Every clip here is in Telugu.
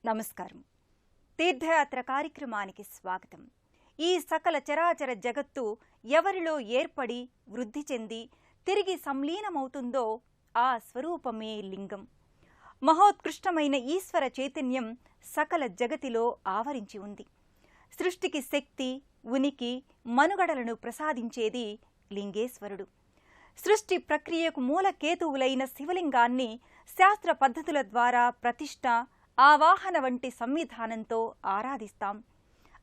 నమస్కారం. తీర్థయాత్ర కార్యక్రమానికి స్వాగతం. ఈ సకల చరాచర జగత్తు ఎవరిలో ఏర్పడి వృద్ధి చెంది తిరిగి సంలీనమవుతుందో ఆ స్వరూపమే లింగం. మహోత్కృష్టమైన ఈశ్వర చైతన్యం సకల జగతిలో ఆవరించి ఉంది. సృష్టికి శక్తి, ఉనికి, మనుగడలను ప్రసాదించేది లింగేశ్వరుడు. సృష్టి ప్రక్రియకు మూల కేతువులైన శివలింగాన్ని శాస్త్ర పద్ధతుల ద్వారా ప్రతిష్ఠ, ఆవాహన వంటి సంవిధానంతో ఆరాధిస్తాం.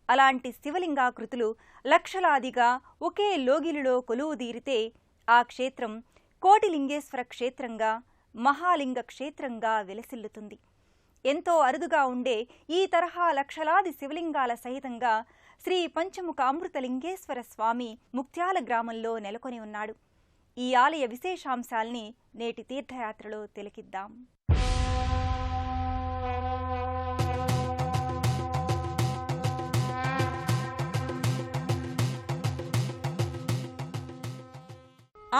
అలాంటి శివలింగాకృతులు లక్షలాదిగా ఒకే లోగిలిలో కొలువుదీరితే ఆ క్షేత్రం కోటిలింగేశ్వర క్షేత్రంగా, మహాలింగ క్షేత్రంగా విలసిల్లుతుంది. ఎంతో అరుదుగా ఉండే ఈ తరహా లక్షలాది శివలింగాల సహితంగా శ్రీ పంచముఖ అమృతలింగేశ్వర స్వామి ముక్త్యాల గ్రామంలో నెలకొని ఉన్నాడు. ఈ ఆలయ విశేషాంశాల్ని నేటి తీర్థయాత్రలో తిలకిద్దాం.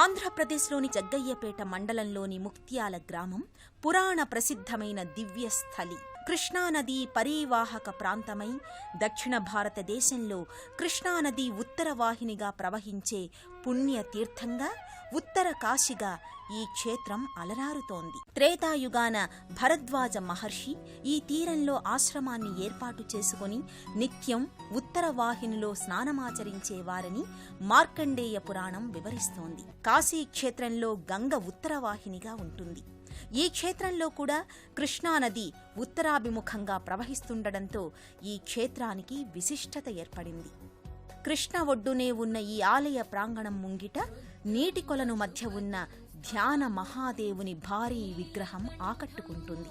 ఆంధ్రప్రదేశ్లోని జగ్గయ్యపేట మండలంలోని ముక్త్యాల గ్రామం పురాణ ప్రసిద్ధమైన దివ్యస్థలి. కృష్ణానది పరీవాహక ప్రాంతమై దక్షిణ భారతదేశంలో కృష్ణానది ఉత్తర వాహినిగా ప్రవహించే పుణ్యతీర్థంగా, ఉత్తర కాశీగా ఈ క్షేత్రం అలరారుతోంది. త్రేతాయుగాన భరద్వాజ మహర్షి ఈ తీరంలో ఆశ్రమాన్ని ఏర్పాటు చేసుకుని నిత్యం ఉత్తర వాహినిలో స్నానమాచరించేవారని మార్కండేయ పురాణం వివరిస్తోంది. కాశీ క్షేత్రంలో గంగ ఉత్తర వాహినిగా ఉంటుంది. ఈ క్షేత్రంలో కూడా కృష్ణానది ఉత్తరాభిముఖంగా ప్రవహిస్తుండటంతో ఈ క్షేత్రానికి విశిష్టత ఏర్పడింది. కృష్ణ ఒడ్డునే ఉన్న ఈ ఆలయ ప్రాంగణం ముంగిట నీటి కొలను మధ్య ఉన్న ధ్యాన మహాదేవుని భారీ విగ్రహం ఆకట్టుకుంటుంది.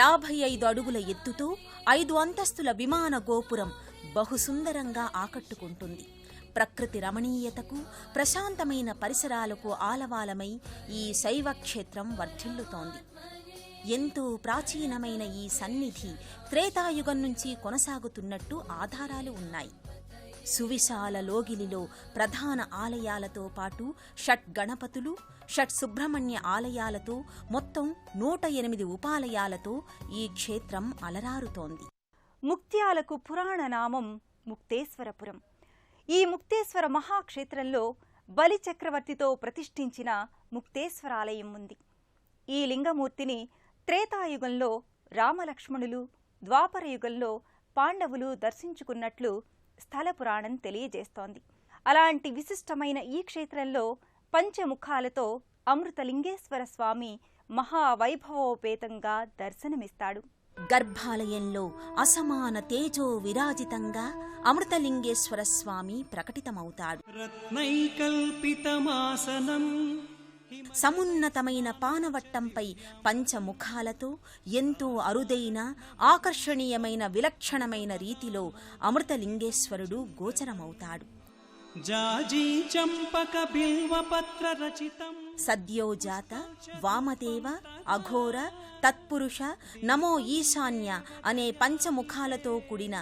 55 అడుగుల ఎత్తుతో 5 అంతస్తుల విమాన గోపురం బహుసుందరంగా ఆకట్టుకుంటుంది. ప్రకృతి రమణీయతకు, ప్రశాంతమైన పరిసరాలకు ఆలవాలమై ఈ శైవ క్షేత్రం వర్ధిల్లుతోంది. ఎంతో ప్రాచీనమైన ఈ సన్నిధి త్రేతాయుగం నుంచి కొనసాగుతున్నట్టు ఆధారాలు ఉన్నాయి. సువిశాల లోగిలిలో ప్రధాన ఆలయాలతో పాటు షట్ గణపతులు, షట్ సుబ్రహ్మణ్య ఆలయాలతో మొత్తం 108 ఉపాలయాలతో ఈ క్షేత్రం అలరారుతోంది. ముక్త్యాలకు పురాణ నామం ముక్తేశ్వరపురం. ఈ ముక్తేశ్వర మహాక్షేత్రంలో బలి చక్రవర్తితో ప్రతిష్ఠించిన ముక్తేశ్వరాలయం ఉంది. ఈ లింగమూర్తిని త్రేతాయుగంలో రామలక్ష్మణులు, ద్వాపరయుగంలో పాండవులు దర్శించుకున్నట్లు స్థల పురాణం తెలియజేస్తోంది. అలాంటి విశిష్టమైన ఈ క్షేత్రంలో పంచముఖాలతో అమృతలింగేశ్వర స్వామి మహావైభవోపేతంగా దర్శనమిస్తాడు. గర్భాలయంలో అసమాన తేజో విరాజితంగా అమృతలింగేశ్వర స్వామి ప్రకటితమవుతాడు. సమున్నతమైన పానవట్టంపై పంచముఖాలతో ఎంతో అరుదైన, ఆకర్షణీయమైన, విలక్షణమైన రీతిలో అమృతలింగేశ్వరుడు గోచరమవుతాడు. సద్యోజాత, వామదేవ, అఘోర, తత్పురుష, నమో ఈశాన్య అనే పంచముఖాలతో కూడిన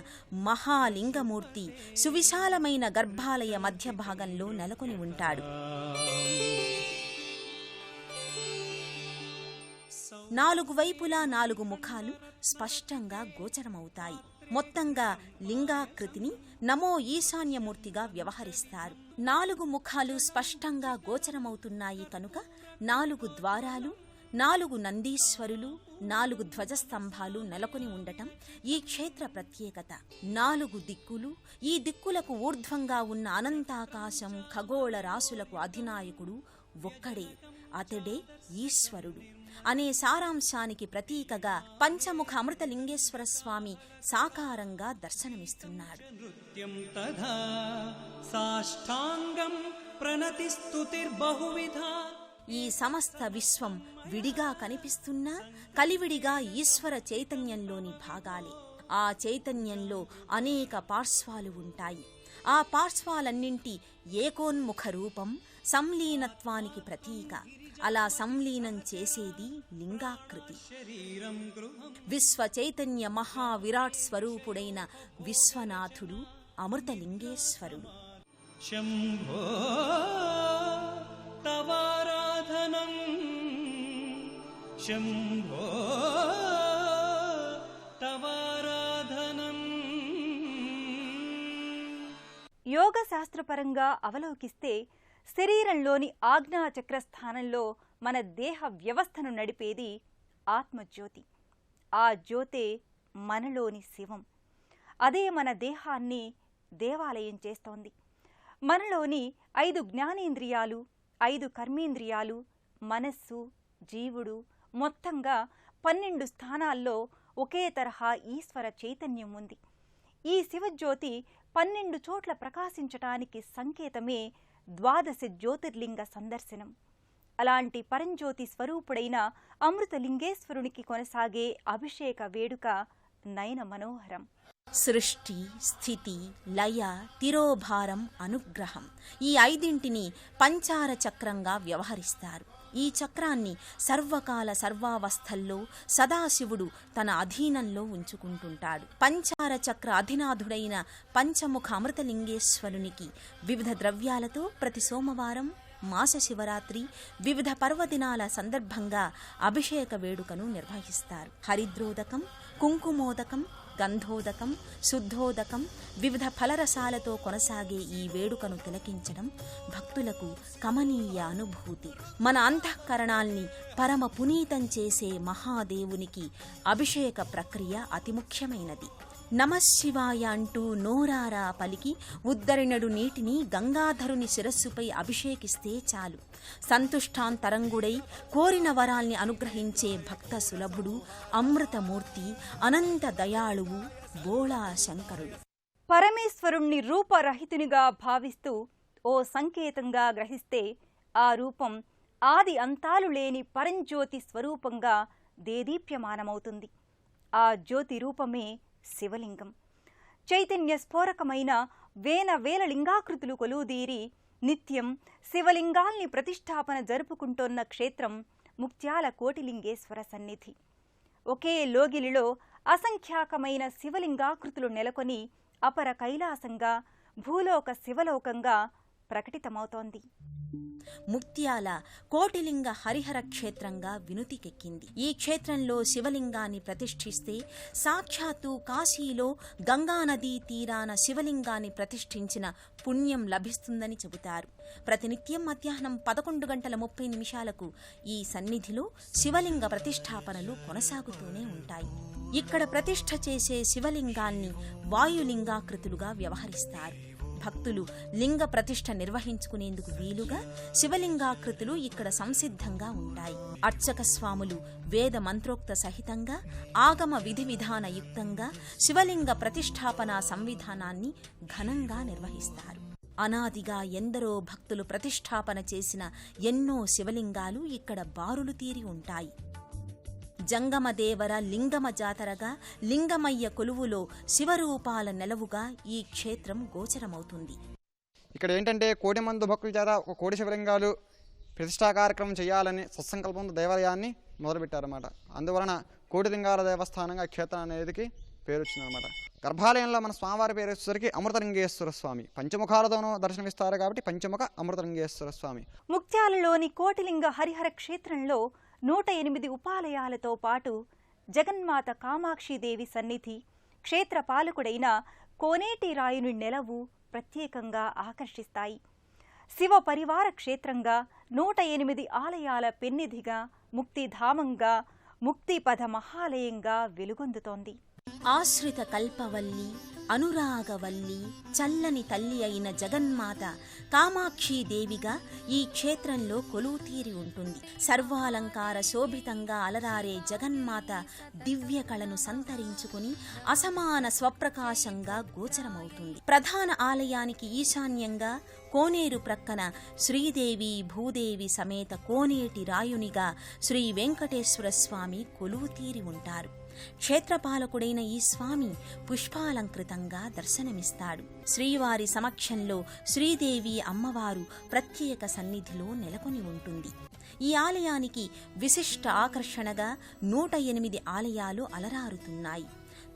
మహాలింగమూర్తి సువిశాలమైన గర్భాలయ మధ్య భాగంలో నెలకొని ఉంటాడు. 4 వైపులా 4 ముఖాలు స్పష్టంగా గోచరమవుతాయి. మొత్తంగా లింగాకృతిని నమో ఈశాన్యమూర్తిగా వ్యవహరిస్తారు. 4 ముఖాలు స్పష్టంగా గోచరమవుతున్నాయి కనుక 4 ద్వారాలు, 4 నందీశ్వరులు, 4 ధ్వజస్తంభాలు నెలకొని ఉండటం ఈ క్షేత్ర ప్రత్యేకత. 4 దిక్కులు, ఈ దిక్కులకు ఊర్ధ్వంగా ఉన్న అనంతాకాశం, ఖగోళ రాశులకు అధినాయకుడు ఒక్కడే, అతడే ఈశ్వరుడు అనే సారాంశానికి ప్రతీకగా పంచముఖ అమృతలింగేశ్వర స్వామి సాకారంగా దర్శనమిస్తున్నాడు. ఈ సమస్త విశ్వం విడిగా కనిపిస్తున్నా కలివిడిగా ఈశ్వర చైతన్యంలోని భాగాలే. ఆ చైతన్యంలో అనేక పార్శ్వాలు ఉంటాయి. ఆ పార్శ్వాలన్నింటి ఏకోన్ముఖ రూపం సంలీనత్వానికి ప్రతీక. అలా సంలీనం చేసేది లింగాకృతి. విశ్వ చైతన్య మహావిరాట్ స్వరూపుడైన విశ్వనాథుడు అమృతలింగేశ్వరుడు. శంభో తవారాధనం శంభో తవా యోగ శాస్త్రపరంగా అవలోకిస్తే శరీరంలోని ఆజ్ఞాచక్ర స్థానంలో మన దేహ వ్యవస్థను నడిపేది ఆత్మజ్యోతి. ఆ జ్యోతే మనలోని శివం. అదే మన దేహాన్ని దేవాలయం చేస్తోంది. మనలోని 5 జ్ఞానేంద్రియాలు, 5 కర్మేంద్రియాలు, మనస్సు, జీవుడు, మొత్తంగా 12 స్థానాల్లో ఒకే తరహా ఈశ్వర చైతన్యం ఉంది. ఈ శివజ్యోతి 12 చోట్ల ప్రకాశించటానికి సంకేతమే 12 జ్యోతిర్లింగ సందర్శనం. అలాంటి పరంజ్యోతి స్వరూపుడైన అమృతలింగేశ్వరునికి కొనసాగే అభిషేక వేడుక నయన మనోహరం. సృష్టి, స్థితి, లయ, తిరోభారం, అనుగ్రహం ఈ 5ంటిని పంచార చక్రంగా వ్యవహరిస్తారు. ఈ చక్రాన్ని సర్వకాల సర్వావస్థల్లో సదాశివుడు తన అధీనంలో ఉంచుకుంటుంటాడు. పంచార చక్ర అధినాథుడైన పంచముఖ అమృతలింగేశ్వరునికి వివిధ ద్రవ్యాలతో ప్రతి సోమవారం, మాస శివరాత్రి, వివిధ పర్వదినాల సందర్భంగా అభిషేక వేడుకను నిర్వహిస్తారు. హరిద్రోదకం, కుంకుమోదకం, గంధోదకం, శుద్ధోదకం, వివిధ ఫలరసాలతో కొనసాగే ఈ వేడుకను తిలకించడం భక్తులకు కమనీయ అనుభూతి. మన అంతఃకరణాల్ని పరమ పునీతం చేసే మహాదేవునికి అభిషేక ప్రక్రియ అతి ముఖ్యమైనది. నమశివాయ అంటూ నోరారా పలికి ఉద్దరినడు నీటిని గంగాధరుని శిరస్సుపై అభిషేకిస్తే చాలు. సంతుష్టాంతరంగుడై కోరిన వరాల్ని అనుగ్రహించే భక్త సులభుడు, అమృతమూర్తి, అనంత దయాళువు బోళా శంకరుడు. పరమేశ్వరుణ్ణి రూపరహితునిగా భావిస్తూ ఓ సంకేతంగా గ్రహిస్తే ఆ రూపం ఆది అంతాలు లేని పరంజ్యోతి స్వరూపంగా దేదీప్యమానమవుతుంది. ఆ జ్యోతి రూపమే శివలింగం. చైతన్య స్ఫోరకమైన వేల లింగాకృతులు కొలువుదీరి నిత్యం శివలింగాల్ని ప్రతిష్టాపన జరుపుకుంటోన్న క్షేత్రం ముక్త్యాల కోటిలింగేశ్వర సన్నిధి. ఒకే లోగిలిలో అసంఖ్యాకమైన శివలింగాకృతులు నెలకొని అపర కైలాసంగా, భూలోక శివలోకంగా ప్రకటితమవుతోంది. ముక్త్యాల కోటిలింగ హరిహర క్షేత్రంగా వినుతికెక్కింది. ఈ క్షేత్రంలో శివలింగాన్ని ప్రతిష్ఠిస్తే సాక్షాత్తు కాశీలో గంగానదీ తీరాన శివలింగాన్ని ప్రతిష్ఠించిన పుణ్యం లభిస్తుందని చెబుతారు. ప్రతినిత్యం మధ్యాహ్నం 11:30 ఈ సన్నిధిలో శివలింగ ప్రతిష్ఠాపనలు కొనసాగుతూనే ఉంటాయి. ఇక్కడ ప్రతిష్ఠ చేసే శివలింగాన్ని వాయులింగాకృతులుగా వ్యవహరిస్తారు. భక్తులు లింగ ప్రతిష్ఠ నిర్వహించుకునేందుకు వీలుగా శివలింగాకృతులు ఇక్కడ సంసిద్ధంగా ఉంటాయి. అర్చక స్వాములు వేద మంత్రోక్త సహితంగా ఆగమ విధి విధాన యుక్తంగా శివలింగ ప్రతిష్ఠాపన సంవిధానాన్ని ఘనంగా నిర్వహిస్తారు. అనాదిగా ఎందరో భక్తులు ప్రతిష్ఠాపన చేసిన ఎన్నో శివలింగాలు ఇక్కడ బారులు తీరి ఉంటాయి. జంగమదేవర లింగమ జాతరగా, లింగమయ్య కొలువులో శివరూపాల నెలవుగా ఈ క్షేత్రం గోచరమవుతుంది. ఇక్కడ ఏంటంటే 1,000,000 మంది భక్తుల చేత 1,000,000 శివలింగాలు ప్రతిష్టా కార్యక్రమం చేయాలని సత్సంకల్పంతో దేవాలయాన్ని మొదలుపెట్టారన్నమాట. అందువలన కోటిలింగాల దేవస్థానంగా క్షేత్రం అనేదికి పేరు వచ్చిందనమాట. గర్భాలయంలో మన స్వామివారి పేరు వచ్చేసరికి అమృతలింగేశ్వర స్వామి. పంచముఖాలతోనూ దర్శనమిస్తారు కాబట్టి పంచముఖ అమృతలింగేశ్వర స్వామి. ముక్త్యాలలోని కోటిలింగ హరిహర క్షేత్రంలో 108 ఉపాలయాలతో పాటు జగన్మాత కామాక్షిదేవి సన్నిధి, క్షేత్ర పాలకుడైన కోనేటి రాయుని నెలవు ప్రత్యేకంగా ఆకర్షిస్తాయి. శివ పరివార క్షేత్రంగా 108 ఆలయాల పెన్నిధిగా, ముక్తిధామంగా, ముక్తిపథ మహాలయంగా వెలుగొందుతోంది. ఆశ్రిత కల్పవల్లి, అనురాగవల్లి, చల్లని తల్లి అయిన జగన్మాత కామాక్షీదేవిగా ఈ క్షేత్రంలో కొలువుతీరి ఉంటుంది. సర్వాలంకార శోభితంగా అలరారే జగన్మాత దివ్య కళను సంతరించుకుని అసమాన స్వప్రకాశంగా గోచరమవుతుంది. ప్రధాన ఆలయానికి ఈశాన్యంగా కోనేరు ప్రక్కన శ్రీదేవి భూదేవి సమేత కోనేటి రాయునిగా శ్రీ వెంకటేశ్వర స్వామి కొలువుతీరి ఉంటారు. క్షేత్రపాలకుడైన ఈ స్వామి పుష్పాలంకృతంగా దర్శనమిస్తాడు. శ్రీవారి సమక్షంలో శ్రీదేవి అమ్మవారు ప్రత్యేక సన్నిధిలో నెలకొని ఉంటుంది. ఈ ఆలయానికి విశిష్ట ఆకర్షణగా 108 ఆలయాలు అలరారుతున్నాయి.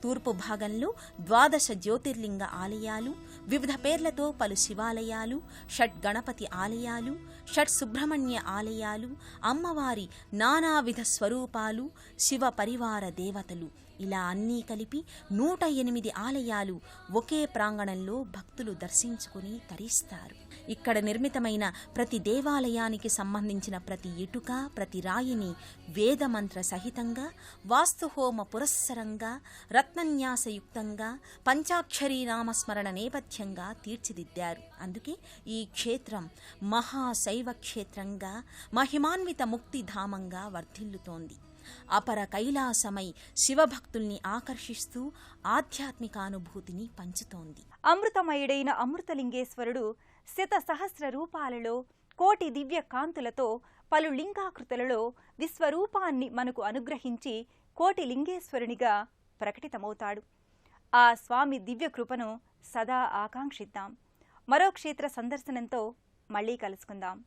తూర్పు భాగంలో 12 జ్యోతిర్లింగ ఆలయాలు, వివిధ పేర్లతో పలు శివాలయాలు, షట్ గణపతి ఆలయాలు, షట్ సుబ్రహ్మణ్య ఆలయాలు, అమ్మవారి నానావిధ స్వరూపాలు, శివ పరివార దేవతలు ఇలా అన్నీ కలిపి 108 ఆలయాలు ఒకే ప్రాంగణంలో భక్తులు దర్శించుకుని తరిస్తారు. ఇక్కడ నిర్మితమైన ప్రతి దేవాలయానికి సంబంధించిన ప్రతి ఇటుక, ప్రతి రాయిని వేదమంత్ర సహితంగా, వాస్తుహోమ పురస్సరంగా, రత్నన్యాసయుక్తంగా, పంచాక్షరీ నామస్మరణ నేపథ్యంగా తీర్చిదిద్దారు. అందుకే ఈ క్షేత్రం మహాశైవ క్షేత్రంగా, మహిమాన్విత ముక్తిధామంగా వర్ధిల్లుతోంది. అపర కైలాసమై శివభక్తుల్ని ఆకర్షిస్తూ ఆధ్యాత్మికానుభూతిని పంచుతోంది. అమృతమయుడైన అమృతలింగేశ్వరుడు శత సహస్ర రూపాలలో, కోటి దివ్య కాంతులతో, పలు లింగాకృతులలో విశ్వరూపాన్ని మనకు అనుగ్రహించి కోటి లింగేశ్వరునిగా ప్రకటితమవుతాడు. ఆ స్వామి దివ్య కృపను సదా ఆకాంక్షిద్దాం. మరో క్షేత్ర సందర్శనంతో మళ్ళీ కలుసుకుందాం.